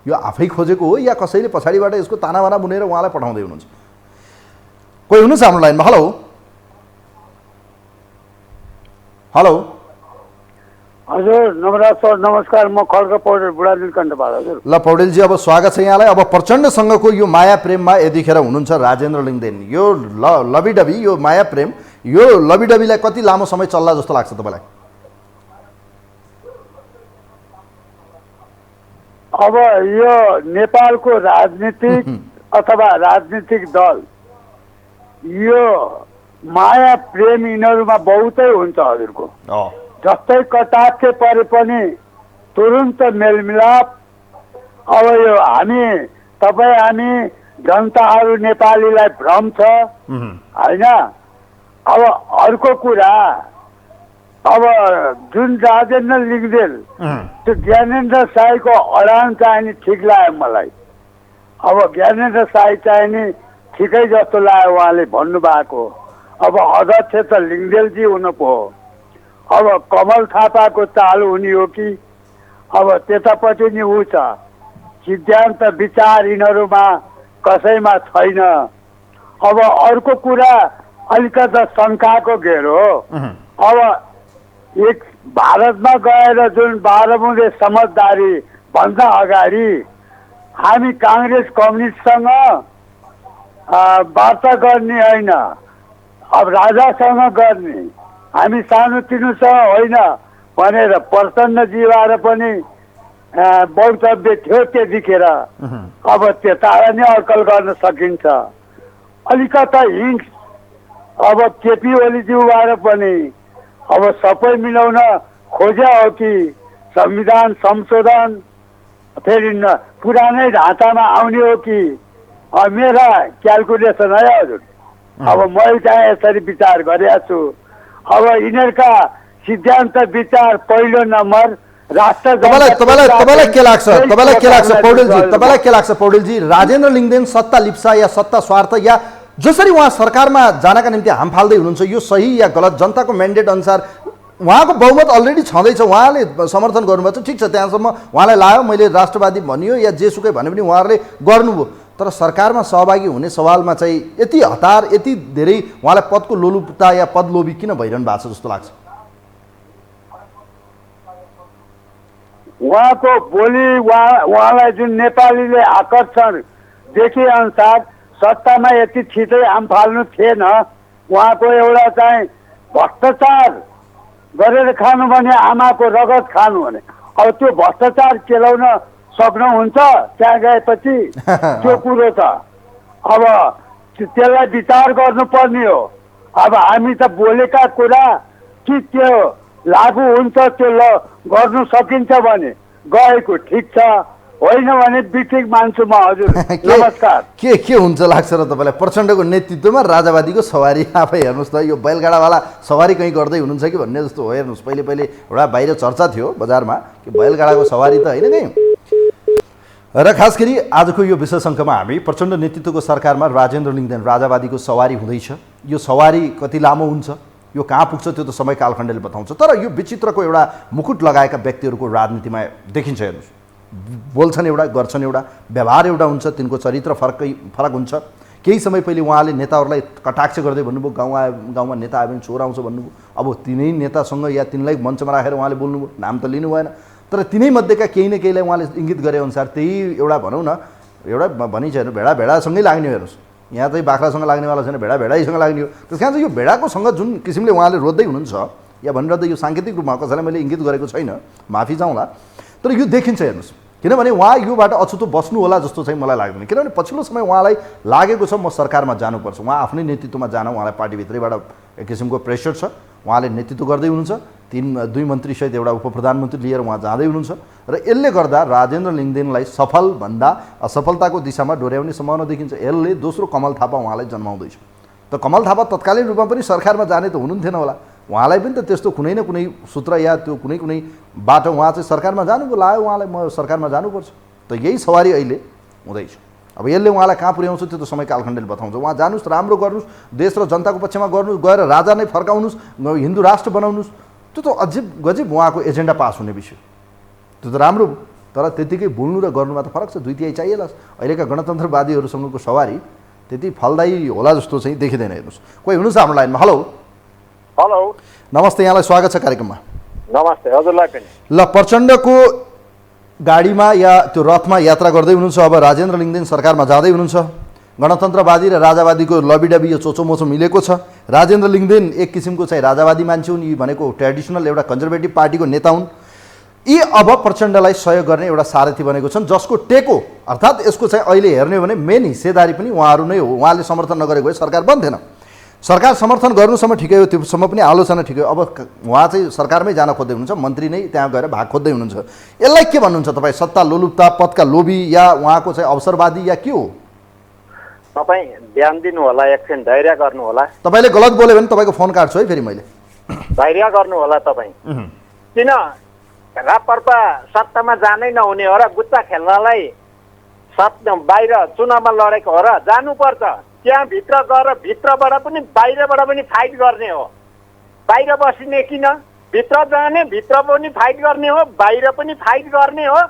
यो आफै खोजेको हो या कसैले पछाडिबाट यसको तानाबाना बुनेर उहाँलाई पठाउँदै हुनुहुन्छ। कोही हुनुहुन्छ हाम्रो लाइनमा? हेलो हेलो हजुर नवराज सर नमस्कार, म खड्ग पौडेल बुढा नीलकण्ठबाट। हजुर ल पौडेलजी, अब स्वागत छ यहाँलाई। अब प्रचण्डसँगको यो माया प्रेममा यतिखेर हुनुहुन्छ राजेन्द्र लिङ्गदेन। यो लबीडबी, यो माया प्रेम, यो लबीडबीलाई कति लामो समय चल्ला जस्तो लाग्छ तपाईँलाई? अब यो नेपालको राजनीतिक अथवा राजनीतिक दल यो माया प्रेम यिनीहरूमा बहुतै हुन्छ हजुरको। जस्तै कटाक्ष परे पनि तुरुन्त मेलमिलाप। अब यो हामी जनताहरू नेपालीलाई भ्रम छ होइन। अब अर्को कुरा, अब जुन राजेन्द्र लिङ्गदेन त्यो ज्ञानेन्द्र साईको अडान चाहिँ नि ठिक लाग्यो मलाई। अब ज्ञानेन्द्र साई चाहिँ नि ठिकै जस्तो लाग्यो उहाँले भन्नुभएको। अब अध्यक्ष त लिङ्गदेनजी हुनु पो हो। अब कमल थापाको चाल हुने हो कि अब त्यतापट्टि नि ऊ छ, सिद्धान्त विचार यिनीहरूमा कसैमा छैन। अब अर्को कुरा अलिकति शङ्काको घेर हो। अब एक भारतमा गएर जुन 12 बुँदे समझदारी भन्दा अगाडि हामी काङ्ग्रेस कम्युनिस्टसँग वार्ता गर्ने होइन, अब राजासँग गर्ने, हामी सानोतिनोसँग होइन भनेर प्रचण्डजीबाट पनि वक्तव्य थियो त्यतिखेर। अब त्यतालाई नै अड्कल गर्न सकिन्छ। अलिकता हिंस अब केपी ओलीज्यूबाट पनि अब सबै मिलाउन खोज्या हो कि संविधान संशोधन फेरि पुरानै ढाँचामा आउने हो कि, मेरा क्यालकुलेसन है हजुर। अब मैले चाहिँ यसरी विचार गरेको छु। अब यिनीहरूका सिद्धान्त विचार पहिलो नम्बर राष्ट्र। तपाईँलाई के लाग्छ पौडेलजी, तपाईँलाई के लाग्छ पौडेलजी, राजेन्द्र लिङ्गदेन सत्ता लिप्सा या सत्ता स्वार्थ या जसरी उहाँ सरकारमा जानका निम्ति हाम फाल्दै हुनुहुन्छ यो सही या गलत? जनताको म्यान्डेट अनुसार उहाँको बहुमत अलरेडी छँदैछ, उहाँले समर्थन गर्नुभएको छ, ठिक छ, त्यहाँसम्म उहाँलाई लाग्यो मैले राष्ट्रवादी भनियो या जेसुकै भने पनि उहाँहरूले गर्नुभयो। तर सरकारमा सहभागी हुने सवालमा चाहिँ यति हतार, यति धेरै उहाँलाई पदको लोलुपता या पद लोभी किन भइरहनु भएको छ जस्तो लाग्छ? उहाँको बोली, उहाँलाई जुन नेपालीले आकर्षण देखे अनुसार सत्तामा यति छिटै हाम फाल्नु थिएन। उहाँको एउटा चाहिँ भ्रष्टाचार गरेर खानु भने आमाको रगत खानु भने, अब त्यो भ्रष्टाचार केलाउन सक्नुहुन्छ त्यहाँ गएपछि, त्यो कुरो छ। अब त्यसलाई विचार गर्नुपर्ने हो। अब हामी त बोलेका कुरा कि त्यो लागू हुन्छ, त्यो गर्नु सकिन्छ भने गएको ठिक छ, होइन भने बिठिक मान्छु म हजुर। नमस्कार। के हुन्छ लाग्छ र तपाईँलाई प्रचण्डको नेतृत्वमा राजावादीको सवारी? आफै हेर्नुहोस् त, यो बैलगाडावाला सवारी कहीँ गर्दै हुनुहुन्छ कि भन्ने जस्तो हो। हेर्नुहोस् पहिले एउटा बाहिर चर्चा थियो बजारमा कि बैलगाडाको सवारी त होइन कहीँ। र खास गरी आजको यो विषयसँगमा हामी प्रचण्ड नेतृत्वको सरकारमा राजेन्द्र लिङ्गदेन राजावादीको सवारी हुँदैछ। यो सवारी कति लामो हुन्छ, यो कहाँ पुग्छ त्यो त समय कालखण्डले बताउँछ। तर यो विचित्रको एउटा मुकुट लगाएका व्यक्तिहरूको राजनीतिमा देखिन्छ। हेर्नुहोस्, बोल्छन् एउटा, गर्छन् एउटा, व्यवहार एउटा हुन्छ, तिनको चरित्र फरक हुन्छ। केही समय पहिले उहाँले नेताहरूलाई कटाक्ष गर्दै भन्नुभयो, गाउँमा नेता आयो भने चोर आउँछ भन्नुभयो। अब तिनै नेतासँग या तिनलाई मञ्चमा राखेर उहाँले बोल्नुभयो, नाम त लिनु भएन, तर तिनै मध्येका केही न केहीलाई उहाँले इङ्गित गरे अनुसार त्यही एउटा भनौँ न, एउटा भनिन्छ हेर्नु, भेडासँगै लाग्ने हो। हेर्नुहोस्, यहाँ चाहिँ बाख्रासँग लाग्नेवाला छैन, भेडाइसँग लाग्ने हो। त्यस कारण चाहिँ यो भेडाकोसँग जुन किसिमले उहाँले रोज्दै हुनुहुन्छ या भनिरहँदै, यो साङ्केतिक रूपमा कसैलाई मैले इङ्गित गरेको छैन, माफी चाहँला, तर यो देखिन्छ। हेर्नुहोस्, किनभने उहाँ योबाट अछुतो बस्नु होला जस्तो चाहिँ मलाई लाग्दैन। किनभने पछिल्लो समय उहाँलाई लागेको छ म सरकारमा जानुपर्छ, उहाँ आफ्नै नेतृत्वमा जान, उहाँलाई पार्टीभित्रैबाट एक किसिमको प्रेसर छ, उहाँले नेतृत्व गर्दै हुनुहुन्छ, 2 मन्त्रीसहित एउटा उपप्रधानमन्त्री लिएर उहाँ जाँदै हुनुहुन्छ। र यसले गर्दा राजेन्द्र लिङ्गदेनलाई सफल भन्दा असफलताको दिशामा डोर्याउने सम्भावना देखिन्छ। यसले दोस्रो कमल थापा उहाँलाई जन्माउँदैछ। त कमल थापा तत्कालीन रूपमा पनि सरकारमा जाने त हुनुहुन्थेन होला, उहाँलाई पनि त त्यस्तो कुनै न कुनै सूत्र या त्यो कुनै बाटो उहाँ चाहिँ सरकारमा जानुभयो, लाग्यो उहाँलाई म सरकारमा जानुपर्छ। त यही सवारी अहिले हुँदैछ। अब यसले उहाँलाई कहाँ पुर्याउँछ त्यो त समय कालखण्डले बताउँछ। उहाँ जानुहोस्, राम्रो गर्नुहोस्, देश र जनताको पक्षमा गर्नुहोस्, गएर राजा नै फर्काउनुहोस्, हिन्दू राष्ट्र बनाउनुहोस्, त्यो त अजिब गजिब उहाँको एजेन्डा पास हुने विषय, त्यो त राम्रो। तर त्यतिकै बोल्नु र गर्नुमा त फरक छ, 2/3 चाहिएला। अहिलेका गणतन्त्रवादीहरूसँगको सवारी त्यति फलदायी होला जस्तो चाहिँ देखिँदैन। हेर्नुहोस्, कोही हुनुहुन्छ हाम्रो लाइनमा। हेलो हेलो, नमस्ते, यहाँलाई स्वागत छ कार्यक्रममा। नमस्ते, हजुरलाई पनि। ल, प्रचण्डको गाडीमा या त्यो रथमा यात्रा गर्दै हुनुहुन्छ, अब राजेन्द्र लिङ्गदेन सरकारमा जाँदै हुनुहुन्छ। गणतन्त्रवादी र राजावादीको लबीडबी यो चोचोमोचो मिलेको छ। राजेन्द्र लिङ्गदेन एक किसिमको चाहिँ राजावादी मान्छे हुन्, यी भनेको ट्रेडिसनल एउटा कन्जर्भेटिभ पार्टीको नेता हुन्। यी अब प्रचण्डलाई सहयोग गर्ने एउटा सारथी बनेको छन्, जसको टेको अर्थात् यसको चाहिँ अहिले हेर्ने हो भने मेन हिस्सेदारी पनि उहाँहरू नै हो। उहाँले समर्थन नगरेको भए सरकार बन्थेन। सरकार समर्थन गर्नुसम्म ठिकै हो, त्योसम्म पनि आलोचना ठिकै हो। अब उहाँ चाहिँ सरकारमै जान खोज्दै हुनुहुन्छ, मन्त्री नै त्यहाँ गएर भाग खोज्दै हुनुहुन्छ। यसलाई के भन्नुहुन्छ तपाईँ? सत्ता लोलुपता, पदका लोभी, या उहाँको चाहिँ अवसरवादी, या के हो? तपाईँ ध्यान दिनु होला, एकछिन धैर्य गर्नु होला। तपाईँले गलत बोल्यो भने तपाईँको फोन काट्छु है फेरि मैले। धैर्य गर्नु होला तपाईँ। किन रापर्पा सत्तामा जानै नहुने हो र? गुच्चा खेल्नलाई बाहिर चुनावमा लडेको हो र? जानुपर्छ त्यहाँ भित्र गएर, भित्रबाट पनि बाहिरबाट पनि फाइट गर्ने हो। बाहिर बसिने किन? भित्र जाने, भित्र पनि फाइट गर्ने हो, बाहिर पनि फाइट गर्ने हो,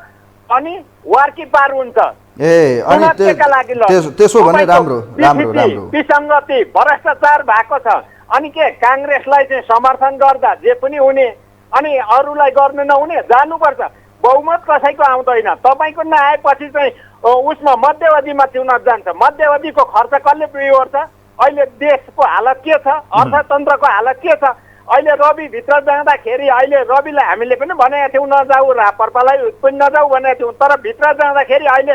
अनि वार्की पार हुन्छ। ए, अनि त्यसो भने राम्रो राम्रो राम्रो विसङ्गति, भ्रष्टाचार भएको छ। अनि के काङ्ग्रेसलाई चाहिँ समर्थन गर्दा जे पनि हुने, अनि अरूलाई गर्नु नहुने? जानुपर्छ। बहुमत कसैको आउँदैन। तपाईँको नआएपछि चाहिँ उसमा मध्यवधिमा चुनाव जान्छ। मध्यवधिको खर्च कसले बिहोर्छ? अहिले देशको हालत के छ? अर्थतन्त्रको हालत के छ? अहिले रवि भित्र जाँदाखेरि, अहिले रविलाई हामीले पनि भनेका थियौँ नजाऊ, रापर्पालाई पनि नजाऊ भनेका थियौँ, तर भित्र जाँदाखेरि अहिले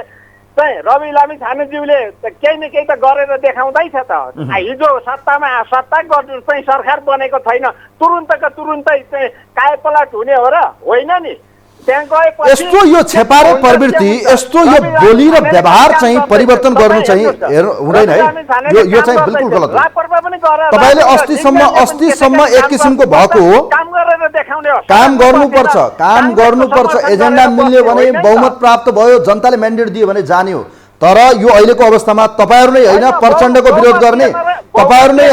चाहिँ रवि लामिछानेज्यूले केही न केही त गरेर देखाउँदैछ त। हिजो सत्ता गर्नु चाहिँ सरकार बनेको छैन, तुरुन्तका तुरुन्तै चाहिँ कायपलट हुने हो र? होइन नि। यस्तो यो छेपारे प्रवृत्ति, यस्तो यो बोली र व्यवहार चाहिँ परिवर्तन गर्नु चाहिँ हुँदैन है। यो चाहिँ बिल्कुल गलत हो। तपाईँले अस्तिसम्म एक किसिमको भएको हो। काम गर्नुपर्छ, एजेन्डा मिल्यो भने, बहुमत प्राप्त भयो, जनताले म्यान्डेट दियो भने जाने हो। तर यो अहिलेको अवस्थामा तपाईँहरू नै होइन प्रचण्डको विरोध गर्ने, तपाईँहरू नै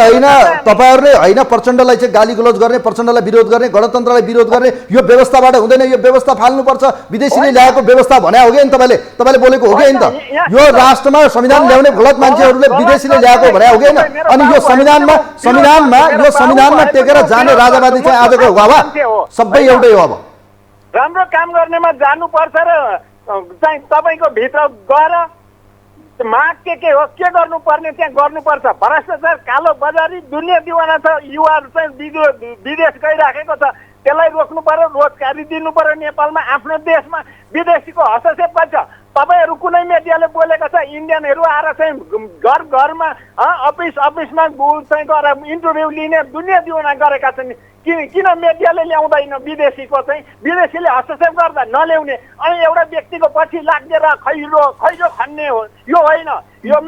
होइन प्रचण्डलाई चाहिँ गाली गलौज गर्ने, प्रचण्डलाई विरोध गर्ने, गणतन्त्रलाई विरोध गर्ने। यो व्यवस्थाबाट हुँदैन, यो व्यवस्था फाल्नुपर्छ। विदेशीले ल्याएको व्यवस्था भने हो कि तपाईँले बोलेको हो कि होइन त? यो राष्ट्रमा संविधान ल्याउने गलत मान्छेहरूले विदेशीले ल्याएको भने हो कि होइन? अनि यो संविधानमा टेकेर जाने राजावादी चाहिँ आजको वावा सबै एउटै हो। अब राम्रो काम गर्नेमा जानुपर्छ र चाहिँ तपाईँको भित्र गएर माग के हो, के गर्नुपर्ने त्यहाँ गर्नुपर्छ। भ्रष्टाचार, कालो बजारी, दुनियाँ दिवाना छ। युवाहरू चाहिँ विदेश गइराखेको छ, त्यसलाई रोक्नु पर्यो, रोजगारी दिनु पर्यो। नेपालमा आफ्नो देशमा विदेशीको हस्तक्षेप छ। तपाईँहरू कुनै मिडियाले बोलेको छ इन्डियनहरू आएर चाहिँ घर घरमा अफिसमा चाहिँ गएर इन्टरभ्यू लिने, दुनियाँ दिवाना गरेका छन्। किन मिडियाले ल्याउँदैन? विदेशीको चाहिँ विदेशीले हस्तक्षेप गर्दा नल्याउने, अनि एउटा व्यक्तिको पछि लागेर खैरो खन्ने हो। यो होइन, यो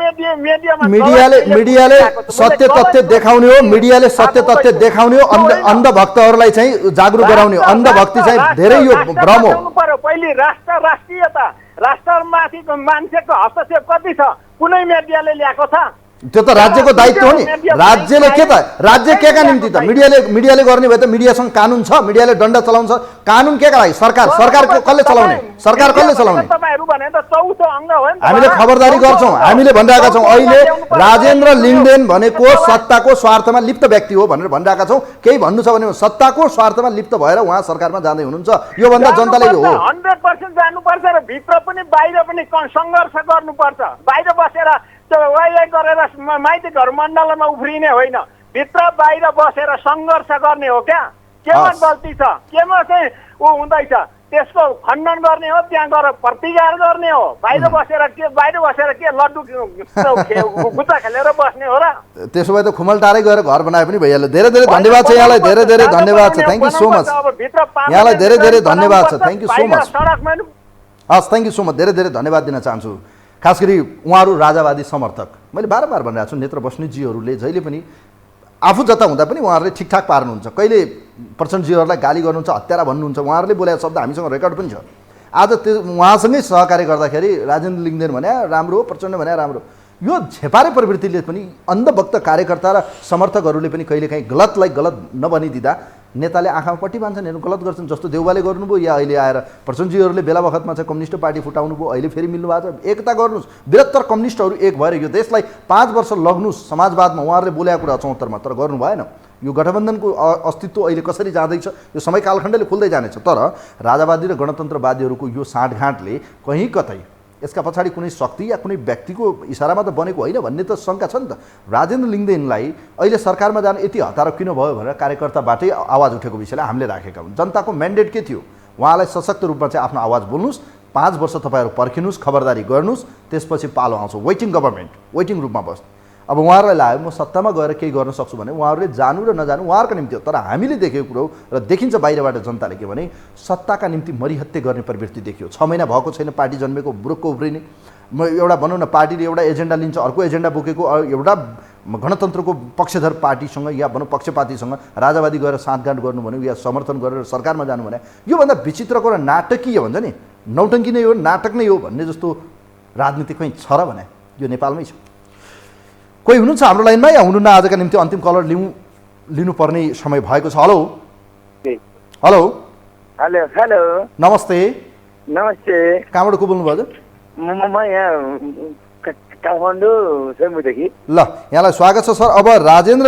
मिडियाले सत्य तथ्य देखाउने हो। मिडियाले सत्य तथ्य देखाउने हो, अन्धभक्तहरूलाई चाहिँ जागरुक गराउने हो। अन्धभक्ति चाहिँ धेरै यो भ्रम हो। पहिले राष्ट्रियता, राष्ट्रमाथिको मान्छेको हस्तक्षेप कति छ? कुनै मिडियाले ल्याएको छ? त्यो त राज्यको दायित्व हो नि। राज्यले के त, राज्य के का निम्ति त? मिडियाले गर्ने भए त मिडियासँग कानुन छ, मिडियाले डन्डा चलाउँछ। कानुन के का लागि? सरकारको कसले चलाउने? सरकार कसले चलाउने? हामीले खबरदारी गर्छौँ, हामीले भनिरहेका छौँ। अहिले राजेन्द्र लिङ्गदेन भनेको सत्ताको स्वार्थमा लिप्त व्यक्ति हो भनेर भनिरहेका छौँ। केही भन्नु छ भने सत्ताको स्वार्थमा लिप्त भएर उहाँ सरकारमा जाँदै हुनुहुन्छ। योभन्दा जनताले यो हो 100% जानुपर्छ र भित्र पनि बाहिर पनि सङ्घर्ष गर्नुपर्छ। बाहिर बसेर वाइ गरेर माइती घर मण्डलमा उफ्रिने होइन, भित्र बाहिर बसेर सङ्घर्ष गर्ने हो। क्या केमा गल्ती छ, केमा चाहिँ हुँदैछ त्यसको खण्डन गर्ने हो, त्यहाँ गएर प्रतिकार गर्ने हो। बाहिर बसेर के लड्डु गुच्चा खेलेर बस्ने हो र? त्यसो भए त खुमल टारै गएर घर बनाए पनि भइहाल्यो। धेरै धेरै धन्यवाद छ यहाँलाई, धेरै धेरै धन्यवाद छ। थ्याङ्क यू सो मच यहाँलाई, धेरै धेरै धन्यवाद छ। Thank you so much. हस्, थ्याङ्क यू सो मच। धेरै धेरै धन्यवाद दिन चाहन्छु। खास गरी उहाँहरू राजावादी समर्थक। मैले बारम्बार भनिरहेको छु, नेत्र बस्नेतजीहरूले जहिले पनि आफू जता हुँदा पनि उहाँहरूले ठिकठाक पार्नुहुन्छ। कहिले प्रचण्डजीहरूलाई गाली गर्नुहुन्छ, हत्यारा भन्नुहुन्छ। उहाँहरूले बोलेको शब्द हामीसँग रेकर्ड पनि छ। आज त्यो उहाँसँगै सहकार्य गर्दाखेरि राजेन्द्र लिङ्गदेन भने राम्रो हो, प्रचण्ड भने राम्रो। यो झेपारे प्रवृत्तिले पनि अन्धभक्त कार्यकर्ता र समर्थकहरूले पनि कहिलेकाहीँ गलतलाई गलत नभनिदिँदा नेताले आँखामा पट्टी बाँध्छन्, हेर्नु गलत गर्छन्। जस्तो देउवाले गर्नुभयो या अहिले आएर प्रचण्डजीहरूले बेला बखतमा चाहिँ कम्युनिस्ट पार्टी फुटाउनु भयो, अहिले फेरि मिल्नु भएको छ। एकता गर्नुहोस्, बृहत्तर कम्युनिस्टहरू एक भएर यो देशलाई 5 वर्ष लग्नुहोस् समाजवादमा, उहाँहरूले बोलेको कुरा 74मा, तर गर्नु भएन। यो गठबन्धनको अस्तित्व अहिले कसरी जाँदैछ यो समय कालखण्डले खुल्दै जानेछ। तर राजावादी र गणतन्त्रवादीहरूको यो साँठगाँठले कहीँ कतै यसका पछाडि कुनै शक्ति या कुनै व्यक्तिको इसारामा त बनेको होइन भन्ने त शङ्का छ नि त। राजेन्द्र लिङ्गदेनलाई अहिले सरकारमा जानु यति हतारो किन भयो भनेर कार्यकर्ताबाटै आवाज उठेको विषयलाई हामीले राखेका हुन्। जनताको म्यान्डेट के थियो? उहाँलाई सशक्त रूपमा चाहिँ आफ्नो आवाज बोल्नुहोस्, 5 वर्ष तपाईँहरू पर्खिनुहोस्, खबरदारी गर्नुहोस्, त्यसपछि पालो आउँछ। वेटिङ गभर्मेन्ट, वेटिङ रूपमा बस्नु। अब उहाँहरूलाई लाग्यो म सत्तामा गएर केही गर्न सक्छु भने उहाँहरूले जानु र नजानु उहाँहरूको निम्ति हो। तर हामीले देखेको कुरो र देखिन्छ बाहिरबाट जनताले के भने सत्ताका निम्ति मरिहत्ते गर्ने प्रवृत्ति देखियो। 6 महिना भएको छैन पार्टी जन्मेको, बुरुक्क उब्रिने। एउटा भनौँ न पार्टीले एउटा एजेन्डा लिन्छ, अर्को एजेन्डा बोकेको एउटा गणतन्त्रको पक्षधर पार्टीसँग या भनौँ पक्षपातीसँग राजावादी गएर साँठगाँठ गर्नु भन्यो या समर्थन गरेर सरकारमा जानु भने योभन्दा विचित्रको र नाटकीय भन्छ नि, नौटङ्की नै हो, नाटक नै हो भन्ने जस्तो राजनीति कहीँ छ र भने यो नेपालमै छ। कोही हुनुहुन्छ हाम्रो लाइनमा या हुनुहुन्न? आजका निम्ति अन्तिम कलर लिनुपर्ने समय भएको छ। हेलो हेलो हेलो हेलो नमस्ते नमस्ते। कहाँबाट को बोल्नुभयो? म यहाँ काठमाडौँ समुदेखि। ल यहाँलाई स्वागत छ सर। अब राजेन्द्र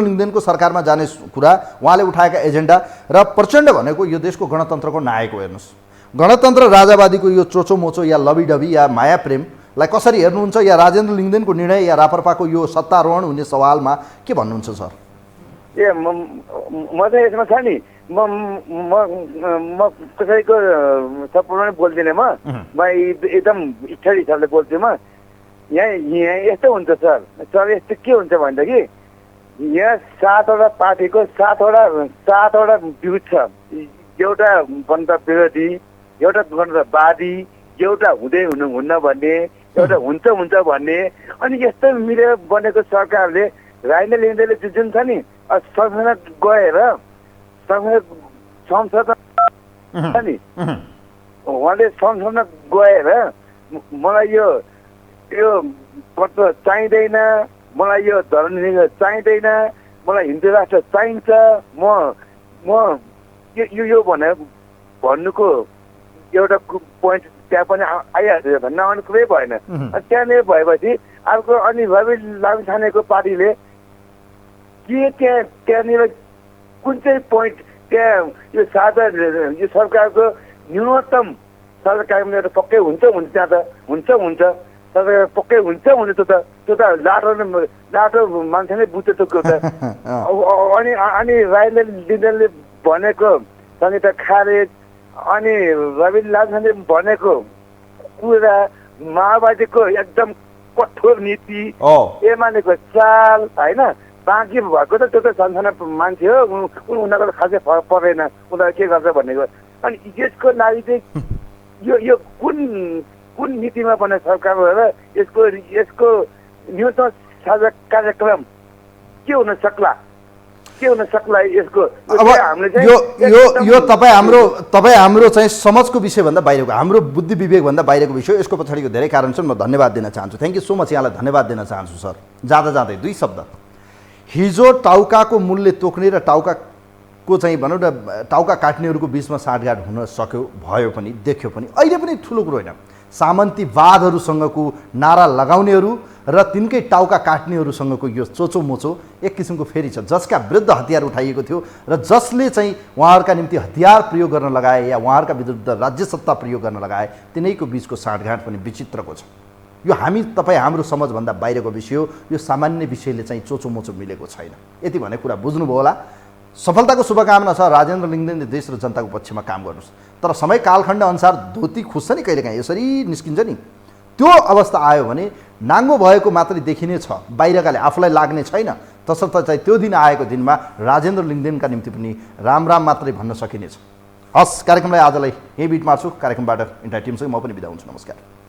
लिङ्गदेनको सरकारमा जाने कुरा, उहाँले उठाएका एजेन्डा र प्रचण्ड भनेको यो देशको गणतन्त्रको नायक हो। हेर्नुहोस्, गणतन्त्र राजावादीको यो चोचोमोचो या लबीडबी या माया प्रेमलाई कसरी हेर्नुहुन्छ, या राजेन्द्र लिङ्गदेनको निर्णय या रापरपाको यो सत्तारोहण हुने सवालमा के भन्नुहुन्छ सर? म चाहिँ यसमा छ नि, म कसैको सपोर्टमा बोल्दिनँ। म एकदम इच्छा हिसाबले बोल्छु। म यहाँ यस्तो हुन्छ सर यस्तो के हुन्छ भनेदेखि यहाँ 7वटा पार्टीको 7वटा विरोध छ। एउटा गणतन्त्र विरोधी, एउटा गणतन्त्रवादी, एउटा हुन्न भन्ने, एउटा हुन्छ भन्ने। अनि यस्तो मिलेर बनेको सरकारले राजेन्द्र लिङ्गदेनले जुन छ नि संसदमा गएर संसद नि उहाँले संसदमा गएर मलाई यो पत्र चाहिँदैन, मलाई यो धर्मनिरपेक्ष चाहिँदैन, मलाई हिन्दू राष्ट्र चाहिन्छ, म यो भनेर भन्नुको एउटा पोइन्ट त्यहाँ पनि आइहाल्छ भन्न आउने कुरै भएन। त्यहाँनिर भएपछि अर्को अनि रवि लामिछानेको पार्टीले के त्यहाँनिर कुन चाहिँ पोइन्ट त्यहाँ यो साझा यो सरकारको न्यूनतम सरकारमा पक्कै हुन्छ त्यहाँ त हुन्छ सरकार पक्कै हुन्छ त्यो त लाटो मान्छे नै बुझ्छ त्यो कुरा। अनि राजेन्द्र लिङ्गदेनले भनेको संहिता खारेज, अनि रवि लामिछानेले भनेको कुरा, माओवादीको एकदम कठोर नीति, एमालेको चाल होइन, बाँकी भएको त त्यो त सानसाना मान्छे हो, उनीहरूको खासै फरक पर्दैन उनीहरू के गर्छ भनेको। अनि यसको लागि चाहिँ यो कुन नीतिमा बने सरकार भएर यसको न्यूनतम साझा कार्यक्रम के हुन सक्ला यसको? यो तपाईँ हाम्रो चाहिँ समझको विषयभन्दा बाहिरको, हाम्रो बुद्धि विवेकभन्दा बाहिरको विषय। यसको पछाडिको धेरै कारण छन्। म धन्यवाद दिन चाहन्छु। Thank you so much. यहाँलाई धन्यवाद दिन चाहन्छु सर। जाँदै 2 शब्द। हिजो टाउकाको मूल्य तोक्ने र टाउकाको चाहिँ भनौँ न टाउका काट्नेहरूको बिचमा साँठगाँठ हुन सक्यो, भयो पनि, देखियो पनि। अहिले पनि ठुलो कुरो होइन, सामन्तीवादहरूसँगको नारा लगाउनेहरू र तिनकै टाउका काट्नेहरूसँगको यो चोचोमोचो एक किसिमको फेरि छ, जसका विरुद्ध हतियार उठाइएको थियो र जसले चाहिँ उहाँहरूका निम्ति हतियार प्रयोग गर्न लगाए या उहाँहरूका विरुद्ध राज्य सत्ता प्रयोग गर्न लगाए, तिनैको बिचको साँठगाँठ पनि विचित्रको छ। यो तपाईँ हाम्रो समझभन्दा बाहिरको विषय हो। यो सामान्य विषयले चाहिँ चोचोमोचो मिलेको छैन। यति भने कुरा बुझ्नुभयो होला। सफलताको शुभकामना छ। राजेन्द्र लिङ्गदेनले देश र जनताको पक्षमा काम गर्नुहोस्। तर समय कालखण्ड अनुसार धोती खुस्छ नि कहिलेकाहीँ, यसरी निस्किन्छ नि, त्यो अवस्था आयो भने नाङ्गो भएको मात्रै देखिने छ, बाहिरकाले आफूलाई लाग्ने छैन। तसर्थ चाहिँ त्यो दिन आएको दिनमा राजेन्द्र लिङ्गदेनका निम्ति पनि राम मात्रै भन्न सकिनेछ। हस्, कार्यक्रमलाई आजलाई यही बिट मार्छु। कार्यक्रमबाट इन्टायर टिमसँग म पनि बिदा हुन्छु। नमस्कार।